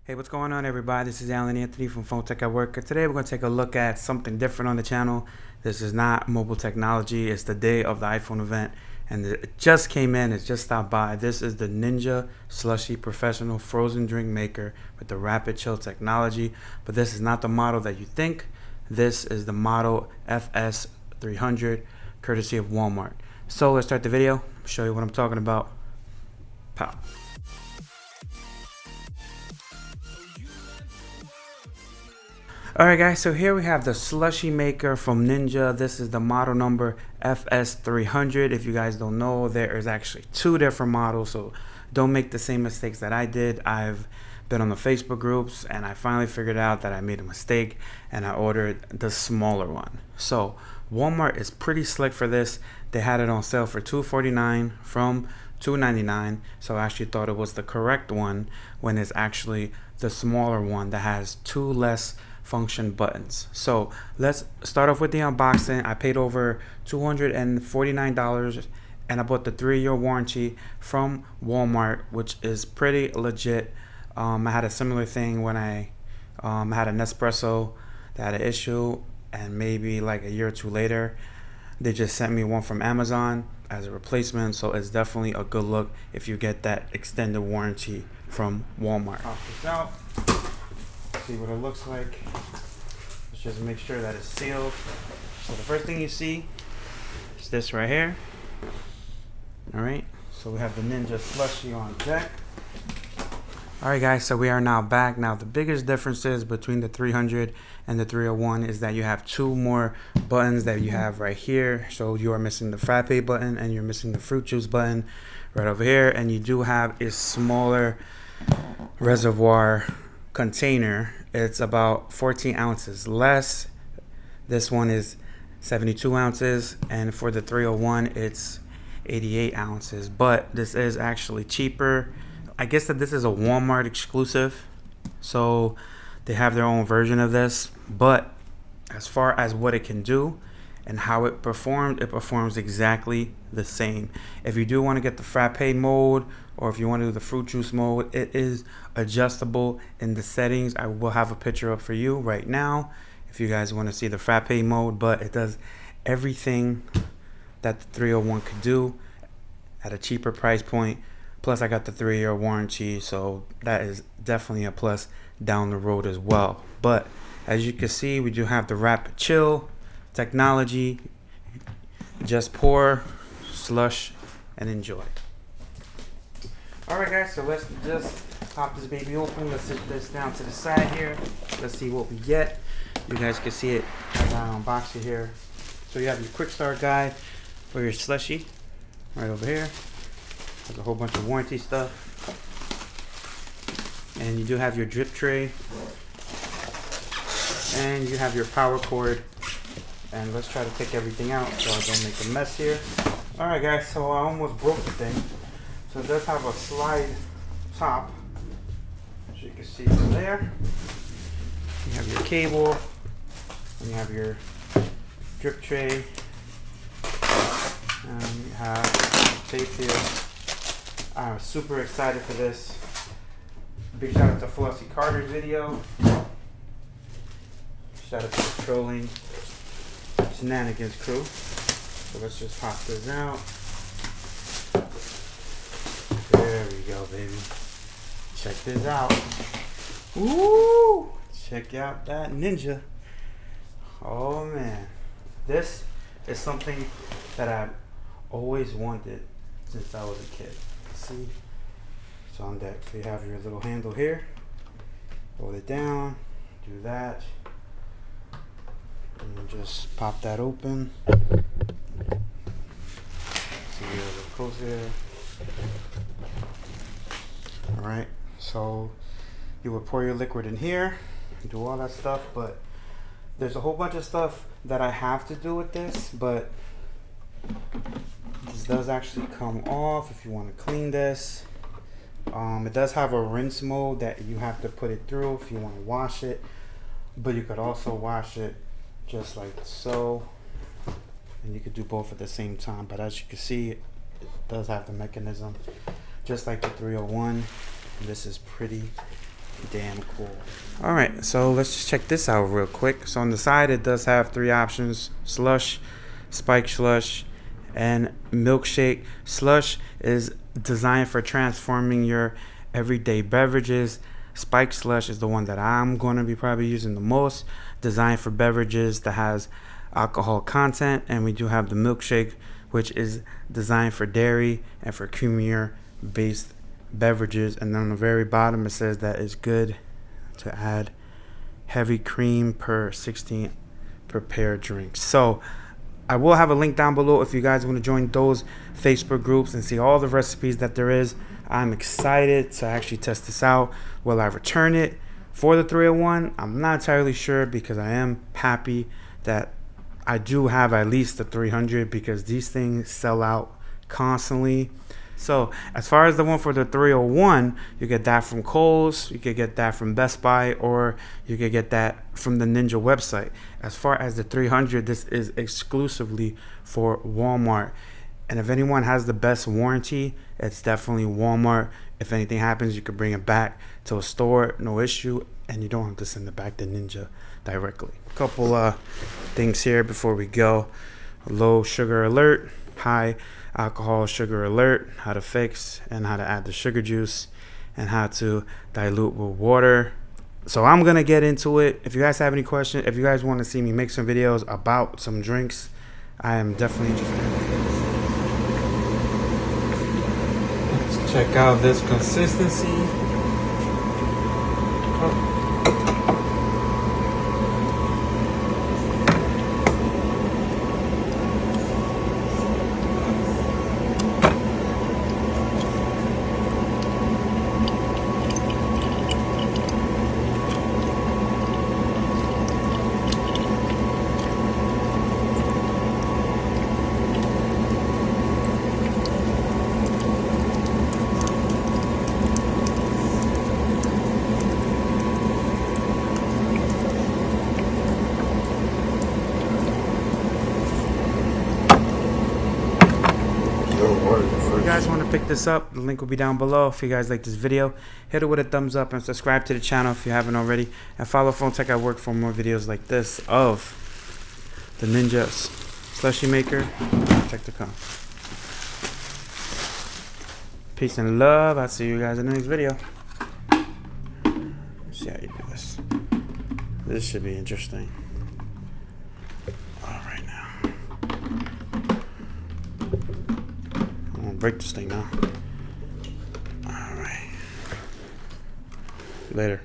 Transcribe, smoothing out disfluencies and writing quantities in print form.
Hey, what's going on, everybody? This is Alan Anthony from Phone Tech at Work. Today we're going to take a look at something different on the channel. This is not mobile technology. It's the day of the iPhone event, and it just came in. It just stopped by. This is the NINJA SLUSHi Professional Frozen Drink Maker with the Rapid Chill technology. But this is not the model that you think. This is the model FS300, courtesy of Walmart. So let's start the video. Show you what I'm talking about. Pow. Alright guys, so here we have the SLUSHi maker from NINJA. This is the model number FS300. If you guys don't know, there is actually two different models, so don't make the same mistakes that I did. I've been on the Facebook groups and I finally figured out that I made a mistake and I ordered the smaller one. So Walmart is pretty slick for this. They had it on sale for $249 from $299, so I actually thought it was the correct one when it's actually the smaller one that has two less function buttons. So let's start off with the unboxing. I paid over $249 and I bought the 3-year warranty from Walmart, which is pretty legit. I had a similar thing when I had an Nespresso that had an issue, and maybe like a year or two later they just sent me one from Amazon as a replacement. So it's definitely a good look if you get that extended warranty from Walmart. Pop this out, see what it looks like. Let's just make sure that it's sealed. So the first thing you see is this right here. Alright, so we have the NINJA SLUSHi on deck. Alright guys, so we are now back. Now the biggest differences between the 300 and the 301 is that you have two more buttons that you have right here. So you are missing the frappe button and you're missing the fruit juice button right over here, and you do have a smaller reservoir container. It's about 14 ounces less. This one is 72 ounces, and for the 301 it's 88 ounces, but this is actually cheaper. I guess that this is a Walmart exclusive, so they have their own version of this, but as far as what it can do and how it performs exactly the same. If you do want to get the frappe mode, or if you want to do the fruit juice mode, it is adjustable in the settings. I will have a picture up for you right now if you guys want to see the frappe mode, but it does everything that the 301 could do at a cheaper price point. Plus I got the 3-year warranty, so that is definitely a plus down the road as well. But as you can see, we do have the Rapid Chill technology. Just pour, slush, and enjoy. Alright guys, so let's just pop this baby open. Let's sit this down to the side here. Let's see what we get. You guys can see it as I unbox it here. So you have your quick start guide for your SLUSHi right over here. There's a whole bunch of warranty stuff. And you do have your drip tray. And you have your power cord. And let's try to take everything out so I don't make a mess here. Alright guys, so I almost broke the thing. So it does have a slide top, as you can see from there. You have your cable, and you have your drip tray, and you have tape here. I'm super excited for this. Big shout out to Flossie Carter's video. Shout out to the Trolling Shenanigans crew. So let's just pop this out. There we go, baby. Check this out. Woo! Check out that NINJA. Oh man, this is something that I've always wanted since I was a kid. See, it's on deck. So you have your little handle here. Hold it down. Do that. And just pop that open. See, a little closer. Alright, so you would pour your liquid in here, do all that stuff, but there's a whole bunch of stuff that I have to do with this, but this does actually come off if you want to clean this. It does have a rinse mode that you have to put it through if you want to wash it, but you could also wash it just like so, and you could do both at the same time. But as you can see, it does have the mechanism just like the 301. And this is pretty damn cool. Alright, so let's just check this out real quick. So on the side it does have 3 options: slush, spike slush, and milkshake. Slush is designed for transforming your everyday beverages. Spike slush is the one that I'm going to be probably using the most, designed for beverages that has alcohol content. And we do have the milkshake, which is designed for dairy and for creamier based beverages. And then on the very bottom it says that it's good to add heavy cream per 16 prepared drinks. So I will have a link down below if you guys want to join those Facebook groups and see all the recipes that there is. I'm excited to actually test this out. Will I return it for the 301? I'm not entirely sure, because I am happy that I do have at least the 300, because these things sell out constantly. So as far as the one for the 301, you get that from Kohl's, you could get that from Best Buy, or you could get that from the Ninja website. As far as the 300, this is exclusively for Walmart. And if anyone has the best warranty, it's definitely Walmart. If anything happens, you can bring it back to a store, no issue, and you don't have to send it back to Ninja directly. A couple things here before we go. Low sugar alert, high alcohol sugar alert, how to fix and how to add the sugar juice, and how to dilute with water. So I'm gonna get into it. If you guys have any questions, if you guys want to see me make some videos about some drinks, I am definitely interested. Let's check out this consistency. Oh. If you guys want to pick this up, the link will be down below. If you guys like this video, hit it with a thumbs up and subscribe to the channel if you haven't already, and follow Phone Tech at Work for more videos like this of the Ninja Slushy Maker. Check to come. Peace and love. I'll see you guys in the next video. Let's see how you do this. This should be interesting. Break this thing now. All right. Later.